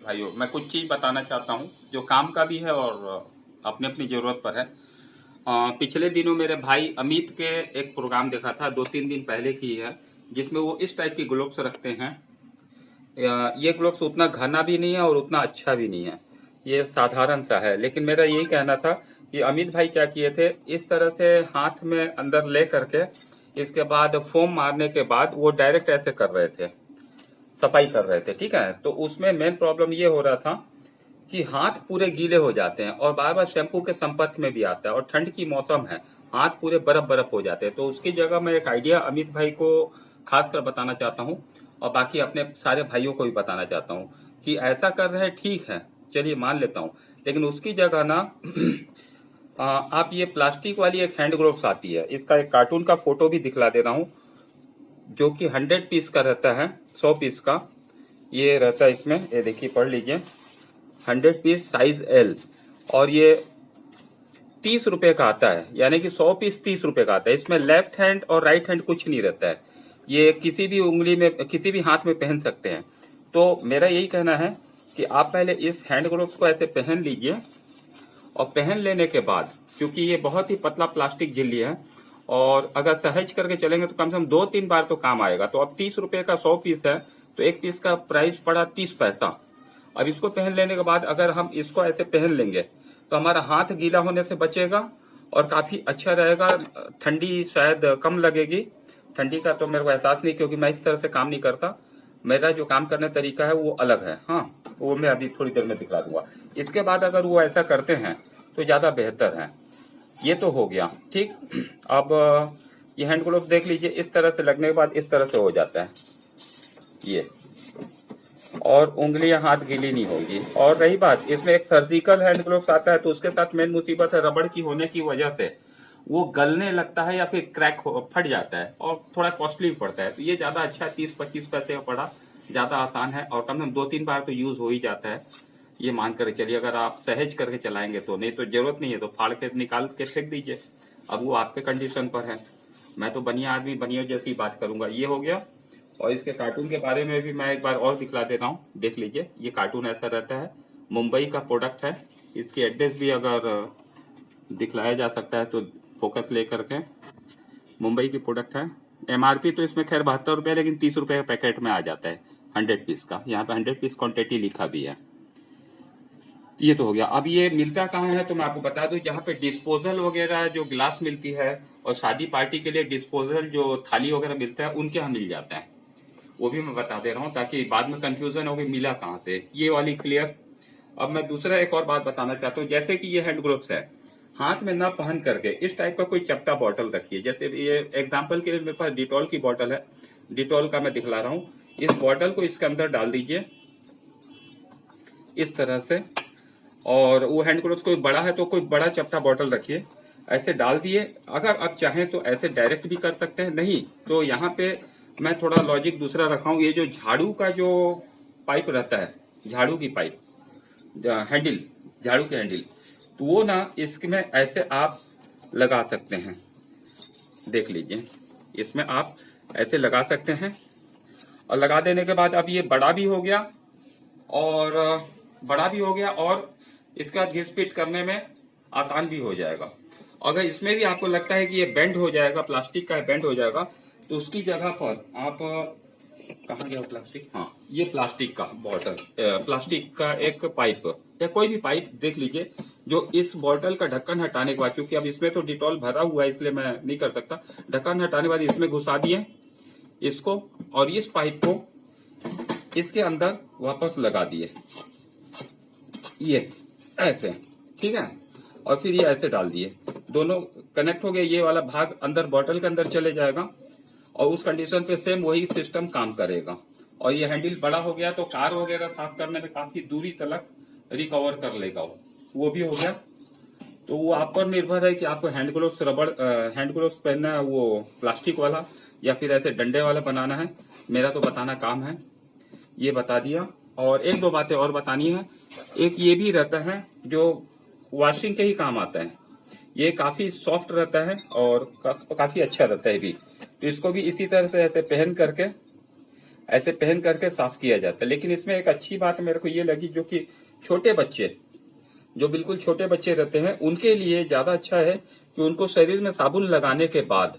भाइयों, मैं कुछ चीज़ बताना चाहता हूँ जो काम का भी है और अपने अपनी ज़रूरत पर है। पिछले दिनों मेरे भाई अमित के एक प्रोग्राम देखा था, 2-3 दिन पहले की है, जिसमें वो इस टाइप की ग्लोव्स रखते हैं। ये ग्लोव्स उतना घना भी नहीं है और उतना अच्छा भी नहीं है, ये साधारण सा है। लेकिन मेरा यही कहना था कि अमित भाई क्या किए थे, इस तरह से हाथ में अंदर ले करके इसके बाद फोम मारने के बाद वो डायरेक्ट ऐसे कर रहे थे, सफाई कर रहे थे। ठीक है, तो उसमें मेन प्रॉब्लम ये हो रहा था कि हाथ पूरे गीले हो जाते हैं और बार बार शैम्पू के संपर्क में भी आता है, और ठंड की मौसम है, हाथ पूरे बर्फ बर्फ हो जाते हैं। तो उसकी जगह मैं एक आइडिया अमित भाई को खास कर बताना चाहता हूँ और बाकी अपने सारे भाइयों को भी बताना चाहता हूँ कि ऐसा कर रहे हैं, ठीक है, चलिए मान लेता हूँ। लेकिन उसकी जगह ना आप ये प्लास्टिक वाली एक हैंड ग्लोव्स आती है, इसका एक कार्टून का फोटो भी दिखला दे रहा हूँ, जो कि 100 पीस का रहता है, 100 पीस का ये रहता है। इसमें ये देखिए, पढ़ लीजिए, 100 पीस साइज एल, और ये 30 रुपए का आता है, यानी कि 100 पीस 30 रुपए का आता है। इसमें लेफ्ट हैंड और राइट हैंड कुछ नहीं रहता है, ये किसी भी उंगली में, किसी भी हाथ में पहन सकते हैं। तो मेरा यही कहना है कि आप पहले इस हैंड ग्लोव्स को ऐसे पहन लीजिए, और पहन लेने के बाद, क्योंकि ये बहुत ही पतला प्लास्टिक झिल्ली है, और अगर सहज करके चलेंगे तो कम से कम 2-3 बार तो काम आएगा। तो अब 30 रुपए का 100 पीस है, तो एक पीस का प्राइस पड़ा 30 पैसा। अब इसको पहन लेने के बाद अगर हम इसको ऐसे पहन लेंगे तो हमारा हाथ गीला होने से बचेगा और काफी अच्छा रहेगा। ठंडी शायद कम लगेगी, ठंडी का तो मेरे को एहसास नहीं, क्योंकि मैं इस तरह से काम नहीं करता, मेरा जो काम करने तरीका है वो अलग है। हाँ, वो मैं अभी थोड़ी देर में दिखला दूंगा। इसके बाद अगर वो ऐसा करते हैं तो ज्यादा बेहतर है। ये तो हो गया, ठीक। अब ये हैंड ग्लोव देख लीजिए, इस तरह से लगने के बाद इस तरह से हो जाता है ये, और उंगलियां हाथ गीली नहीं होगी। और रही बात, इसमें एक सर्जिकल हैंड ग्लोव्स आता है, तो उसके साथ मेन मुसीबत है, रबड़ की होने की वजह से वो गलने लगता है या फिर क्रैक फट जाता है, और थोड़ा कॉस्टली भी पड़ता है। तो ये ज्यादा अच्छा 30-25 पैसे का पड़ा, ज्यादा आसान है, और कम से कम 2-3 बार तो यूज हो ही जाता है। ये मान कर चलिए, अगर आप सहेज करके चलाएंगे तो, नहीं तो जरूरत नहीं है तो फाड़ के निकाल के फेंक दीजिए। अब वो आपके कंडीशन पर है, मैं तो बढ़िया आदमी बढ़िया जैसी बात करूंगा। ये हो गया, और इसके कार्टून के बारे में भी मैं एक बार और दिखला दे रहा हूँ, देख लीजिए। ये कार्टून ऐसा रहता है, मुंबई का प्रोडक्ट है। इसकी एड्रेस भी अगर दिखलाया जा सकता है तो फोकस ले करके, मुंबई की प्रोडक्ट है। एमआरपी तो इसमें खैर 72 रुपए, लेकिन 30 रुपए का पैकेट में आ जाता है 100 पीस का। यहाँ पे 100 पीस क्वांटिटी लिखा भी है। ये तो हो गया। अब ये मिलता कहाँ है तो मैं आपको बता दूं, जहाँ पे डिस्पोजल वगैरह जो ग्लास मिलती है और शादी पार्टी के लिए डिस्पोजल जो थाली वगैरह मिलता है, उनके यहाँ मिल जाता है। वो भी मैं बता दे रहा हूँ, ताकि बाद में कंफ्यूजन हो कि मिला कहाँ से, ये वाली क्लियर। अब मैं दूसरा एक और बात बताना चाहता हूँ, जैसे कि ये हैंड ग्लोव्स है, हाथ में ना पहन करके इस टाइप का कोई चपटा बॉटल रखिए। जैसे ये एग्जाम्पल के लिए मेरे पास डिटॉल की बॉटल है, डिटॉल का मैं दिखला रहा हूँ। इस बॉटल को इसके अंदर डाल दीजिए इस तरह से, और वो हैंड ग्लोव्स कोई बड़ा है तो कोई बड़ा चपटा बॉटल रखिए, ऐसे डाल दिए। अगर आप चाहें तो ऐसे डायरेक्ट भी कर सकते हैं, नहीं तो यहाँ पे मैं थोड़ा लॉजिक दूसरा रखा हूँ। ये जो झाड़ू का जो पाइप रहता है, झाड़ू की पाइप, हैंडल, झाड़ू के हैंडल, तो वो ना इसमें ऐसे आप लगा सकते हैं, देख लीजिए, इसमें आप ऐसे लगा सकते हैं। और लगा देने के बाद अब ये बड़ा भी हो गया, और इसका घिस पिट करने में आसान भी हो जाएगा। अगर इसमें भी आपको लगता है कि ये बेंड हो जाएगा, प्लास्टिक का बेंड हो जाएगा, तो उसकी जगह पर आप, कहाँ गया प्लास्टिक, हाँ, ये प्लास्टिक का बॉटल, प्लास्टिक का एक पाइप या कोई भी पाइप देख लीजिए, जो इस बॉटल का ढक्कन हटाने के बाद, क्योंकि अब इसमें तो डिटॉल भरा हुआ है इसलिए मैं नहीं कर सकता, ढक्कन हटाने के बाद इसमें घुसा दिए इसको, और इस पाइप को इसके अंदर वापस लगा दिए, ये ऐसे, ठीक है। और फिर ये ऐसे डाल दिए, दोनों कनेक्ट हो गए, ये वाला भाग अंदर बॉटल के अंदर चले जाएगा, और उस कंडीशन पे सेम वही सिस्टम काम करेगा। और ये हैंडल बड़ा हो गया तो कार वगैरह साफ करने में काफी दूरी तक रिकवर कर लेगा, वो भी हो गया। तो वो आप पर निर्भर है कि आपको हैंड ग्लोव्स, हैंड ग्लोव्स पहनना है वो प्लास्टिक वाला या फिर ऐसे डंडे वाला बनाना है। मेरा तो बताना काम है, ये बता दिया। और एक दो बातें और बतानी है। एक ये भी रहता है जो वॉशिंग के ही काम आता है, ये काफी सॉफ्ट रहता है और काफी अच्छा रहता है भी। तो इसको भी इसी तरह से ऐसे पहन करके ऐसे पहन करके साफ किया जाता है। लेकिन इसमें एक अच्छी बात मेरे को ये लगी, जो कि छोटे बच्चे, जो बिल्कुल छोटे बच्चे रहते हैं, उनके लिए ज्यादा अच्छा है कि उनको शरीर में साबुन लगाने के बाद,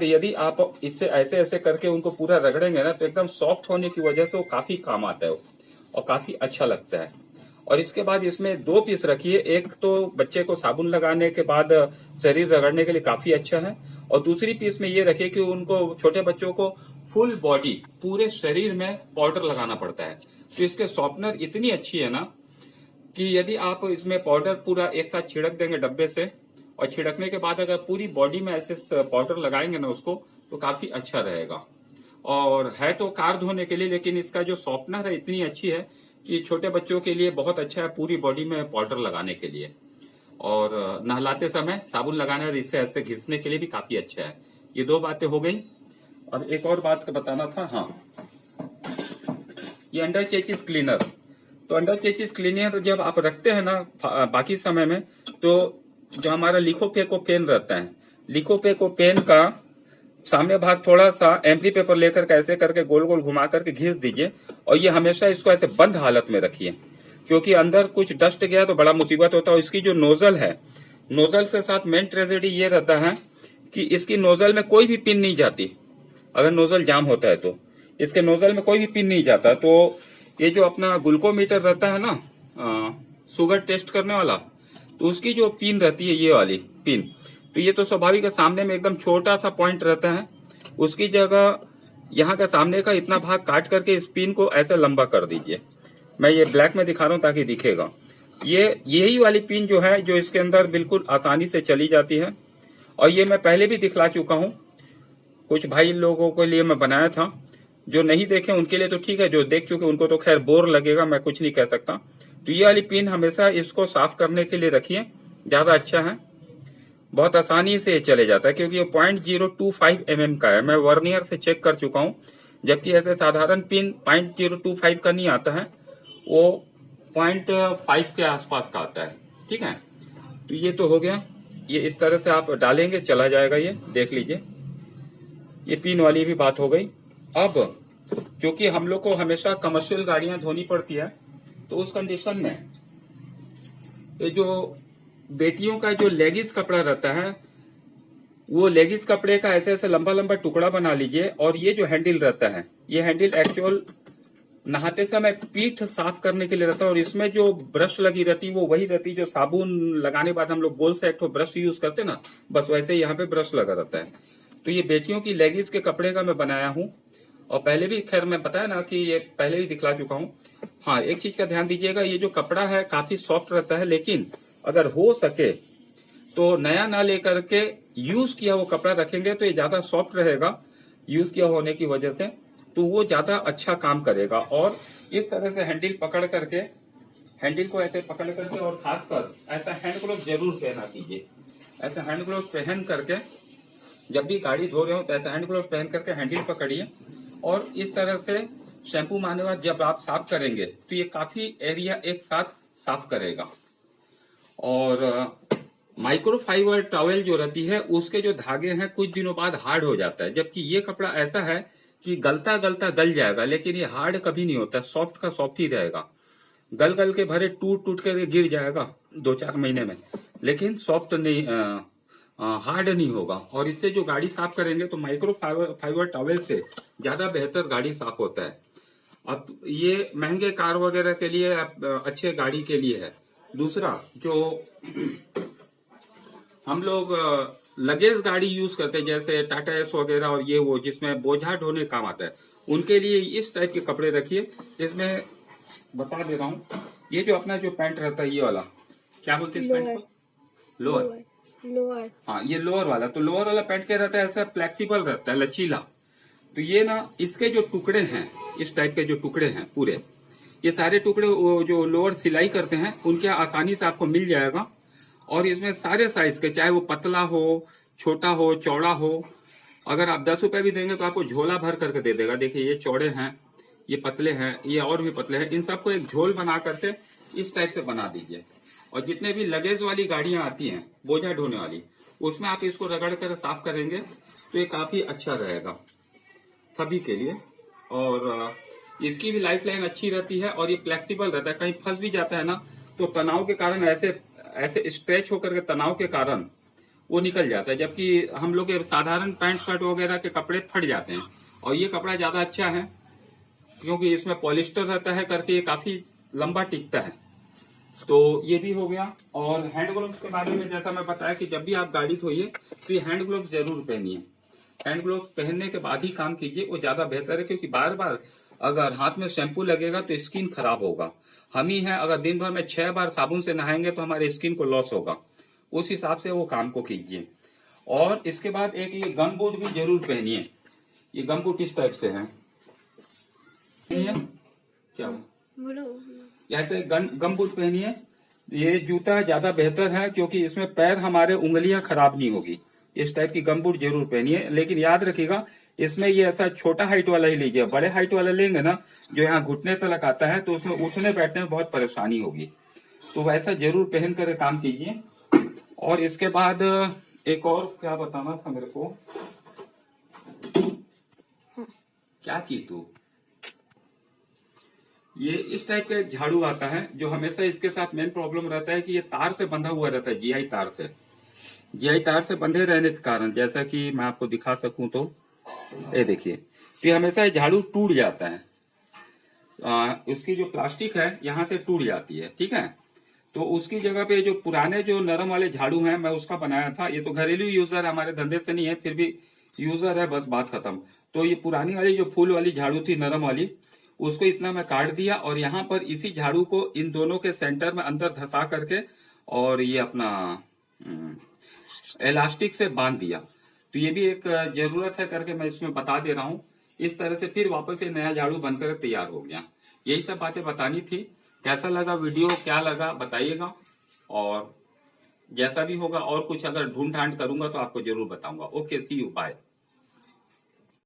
यदि आप इससे ऐसे ऐसे करके उनको पूरा रगड़ेंगे ना, तो एकदम सॉफ्ट होने की वजह से वो काफी काम आता है और काफी अच्छा लगता है। और इसके बाद इसमें 2 पीस रखिए, एक तो बच्चे को साबुन लगाने के बाद शरीर रगड़ने के लिए काफी अच्छा है, और दूसरी पीस में ये रखिए कि उनको, छोटे बच्चों को फुल बॉडी, पूरे शरीर में पाउडर लगाना पड़ता है। तो इसके सॉफ्टनर इतनी अच्छी है ना कि यदि आप इसमें पाउडर पूरा एक साथ छिड़क देंगे डब्बे से, और छिड़कने के बाद अगर पूरी बॉडी में ऐसे पाउडर लगाएंगे ना उसको, तो काफी अच्छा रहेगा। और है तो कार धोने के लिए, लेकिन इसका जो सॉफ्टनर है इतनी अच्छी है कि छोटे बच्चों के लिए बहुत अच्छा है, पूरी बॉडी में पाउडर लगाने के लिए। और नहलाते समय साबुन लगाने और इससे ऐसे घिसने के लिए भी काफी अच्छा है। ये 2 बातें हो गई। और एक और बात बताना था, हाँ, ये अंडर चेचिस क्लीनर। तो अंडर चेचिस क्लीनर जब आप रखते हैं ना बाकी समय में, तो जो हमारा लिखोपेको पेन रहता है, लिखोपेको पेन का सामने भाग थोड़ा सा एम्प्टी पेपर लेकर के ऐसे करके गोल गोल घुमा करके घिस दीजिए, और ये हमेशा इसको ऐसे बंद हालत में रखिए, क्योंकि अंदर कुछ डस्ट गया तो बड़ा मुसीबत होता है। और इसकी जो नोजल है, नोजल के साथ मेन ट्रेजेडी ये रहता है कि इसकी नोजल में कोई भी पिन नहीं जाती। अगर नोजल जाम होता है तो इसके नोजल में कोई भी पिन नहीं जाता। तो ये जो अपना ग्लूकोमीटर रहता है ना, शुगर टेस्ट करने वाला, तो उसकी जो पिन रहती है, ये वाली पिन, तो ये तो स्वाभाविक है, सामने में एकदम छोटा सा पॉइंट रहता है, उसकी जगह यहाँ का सामने का इतना भाग काट करके इस पिन को ऐसे लंबा कर दीजिए। मैं ये ब्लैक में दिखा रहा हूँ ताकि दिखेगा। ये यही वाली पिन जो है, जो इसके अंदर बिल्कुल आसानी से चली जाती है। और ये मैं पहले भी दिखला चुका हूँ, कुछ भाई लोगों के लिए मैं बनाया था। जो नहीं देखे उनके लिए तो ठीक है, जो देख चुके उनको तो खैर बोर लगेगा, मैं कुछ नहीं कह सकता। तो ये वाली पिन हमेशा इसको साफ करने के लिए रखिए, ज्यादा अच्छा है। बहुत आसानी से चले जाता है, क्योंकि ये 0.025 mm का है। मैं वर्नियर से चेक कर चुका हूँ, जबकि ऐसे साधारण पिन 0.025 का नहीं आता है, वो 0.5 के आसपास का आता है। ठीक है, तो ये तो हो गया। ये इस तरह से आप डालेंगे, चला जाएगा, ये देख लीजिए। ये पिन वाली भी बात हो गई। अब क्योंकि हम लोग को हमेशा कमर्शियल गाड़ियां धोनी पड़ती है, तो उस कंडीशन में ये जो बेटियों का जो लेगिस कपड़ा रहता है, वो लेगिस कपड़े का ऐसे ऐसे लंबा लंबा टुकड़ा बना लीजिए। और ये जो हैंडल रहता है, ये हैंडल एक्चुअल नहाते समय पीठ साफ करने के लिए रहता है। और इसमें जो ब्रश लगी रहती है, वो वही रहती है जो साबुन लगाने के बाद हम लोग गोल से एक ब्रश यूज करते ना, बस वैसे यहाँ पे ब्रश लगा रहता है। तो ये बेटियों की लेगिस के कपड़े का मैं बनाया हूँ, और पहले भी खैर मैं बताया ना कि ये पहले भी दिखला चुका हूँ। हाँ, एक चीज का ध्यान दीजिएगा, ये जो कपड़ा है काफी सॉफ्ट रहता है, लेकिन अगर हो सके तो नया ना लेकर के यूज किया वो कपड़ा रखेंगे तो ये ज्यादा सॉफ्ट रहेगा, यूज किया होने की वजह से, तो वो ज्यादा अच्छा काम करेगा। और इस तरह से हैंडल पकड़ करके, हैंडल को ऐसे पकड़ करके, और खासकर ऐसा हैंड ग्लोव जरूर पहना कीजिए। ऐसा हैंड ग्लोव पहन करके जब भी गाड़ी धो रहे हो, तो ऐसा हैंड ग्लोव पहन करके हैंडल पकड़िए, और इस तरह से शैम्पू मारने के बाद जब आप साफ करेंगे तो ये काफी एरिया एक साथ साफ करेगा। और माइक्रोफाइबर टॉवेल जो रहती है, उसके जो धागे हैं कुछ दिनों बाद हार्ड हो जाता है, जबकि ये कपड़ा ऐसा है कि गलता गलता गल जाएगा, लेकिन ये हार्ड कभी नहीं होता, सॉफ्ट का सॉफ्ट ही रहेगा। गल गल के भरे टूट टूट के गिर जाएगा 2-4 महीने में, लेकिन सॉफ्ट नहीं, हार्ड नहीं होगा। और इससे जो गाड़ी साफ करेंगे तो माइक्रोफाइबर टॉवेल से ज्यादा बेहतर गाड़ी साफ होता है। अब ये महंगे कार वगैरह के लिए, अच्छे गाड़ी के लिए है। दूसरा, जो हम लोग लगेज गाड़ी यूज करते हैं, जैसे टाटा एस वगैरह और ये वो, जिसमें बोझा ढोने काम आता है, उनके लिए इस टाइप के कपड़े रखिए। इसमें बता दे रहा हूँ, ये जो अपना जो पैंट रहता है, ये वाला क्या बोलते हैं इस पैंट को? लोअर। हाँ, ये लोअर वाला। तो लोअर वाला पैंट क्या रहता है, ऐसा फ्लेक्सिबल रहता है, लचीला। तो ये ना, इसके जो टुकड़े हैं, इस टाइप के जो टुकड़े हैं पूरे, ये सारे टुकड़े वो जो लोअर सिलाई करते हैं, उनके आसानी से आपको मिल जाएगा। और इसमें सारे साइज के, चाहे वो पतला हो, छोटा हो, चौड़ा हो, अगर आप 10 रुपए भी देंगे तो आपको झोला भर करके दे देगा। देखिए, ये चौड़े हैं, ये पतले हैं, ये और भी पतले हैं। इन सबको एक झोल बना करके इस टाइप से बना दीजिए। और जितने भी लगेज वाली गाड़ियां आती हैं, बोझा ढोने वाली, उसमें आप इसको रगड़ कर साफ करेंगे तो ये काफी अच्छा रहेगा। सभी के लिए। और इसकी भी लाइफ लाइन अच्छी रहती है और ये फ्लेक्सिबल रहता है, कहीं फंस भी जाता है ना तो तनाव के कारण ऐसे स्ट्रेच होकर के तनाव के कारण वो निकल जाता है। जबकि हम लोग के साधारण पैंट शर्ट वगैरह के कपड़े फट जाते हैं, और ये कपड़ा ज्यादा अच्छा है क्योंकि इसमें पॉलिस्टर रहता है करके ये काफी लंबा टिकता है। तो ये भी हो गया। और हैंड ग्लोव्स के बारे में जैसा मैं बताया कि जब भी आप गाड़ी धोइए तो ये हैंड ग्लोव्स जरूर पहनिए। हैंड ग्लोव्स पहनने के बाद ही काम कीजिए, वो ज्यादा बेहतर है, क्योंकि बार बार अगर हाथ में शैम्पू लगेगा तो स्किन खराब होगा। हम ही हैं, अगर दिन भर में 6 बार साबुन से नहाएंगे तो हमारे स्किन को लॉस होगा। उस हिसाब से वो काम को कीजिए। और इसके बाद एक ये गम बूट भी जरूर पहनिए। ये गम बूट इस टाइप से है, क्या बोलो, ऐसे गम बूट पहनिए। ये जूता ज्यादा बेहतर है क्योंकि इसमें पैर हमारे उंगलियां खराब नहीं होगी। इस टाइप की गम बूट जरूर पहनिए, लेकिन याद रखिएगा इसमें ये ऐसा छोटा हाइट वाला ही लीजिए। बड़े हाइट वाला लेंगे ना जो यहाँ घुटने तक आता है तो उसमें उठने बैठने में बहुत परेशानी होगी। तो वैसा जरूर पहन कर काम कीजिए। और इसके बाद एक और क्या बताना था मेरे को, क्या की तू, ये इस टाइप का झाड़ू आता है जो हमेशा इसके साथ मेन प्रॉब्लम रहता है कि ये तार से बंधा हुआ रहता है, जीआई तार से। जीआई तार से बंधे रहने के कारण, जैसा कि मैं आपको दिखा सकूं तो ये देखिए, तो ये हमेशा ये झाड़ू टूट जाता है। उसकी जो प्लास्टिक है यहाँ से टूट जाती है, ठीक है। तो उसकी जगह पे जो पुराने जो नरम वाले झाड़ू हैं मैं उसका बनाया था। ये तो घरेलू यूजर है, हमारे धंधे से नहीं है, फिर भी यूजर है, बस बात खत्म। तो ये पुरानी वाली जो फूल वाली झाड़ू थी नरम वाली, उसको इतना मैं काट दिया और यहाँ पर इसी झाड़ू को इन दोनों के सेंटर में अंदर धसा करके और ये अपना इलास्टिक से बांध दिया। तो ये भी एक जरूरत है करके मैं इसमें बता दे रहा हूँ। इस तरह से फिर वापस से नया झाड़ू बनकर तैयार हो गया। यही सब बातें बतानी थी। कैसा लगा वीडियो, क्या लगा बताइएगा, और जैसा भी होगा और कुछ अगर ढूंढ ढांड करूंगा तो आपको जरूर बताऊंगा। Okay, see you, bye.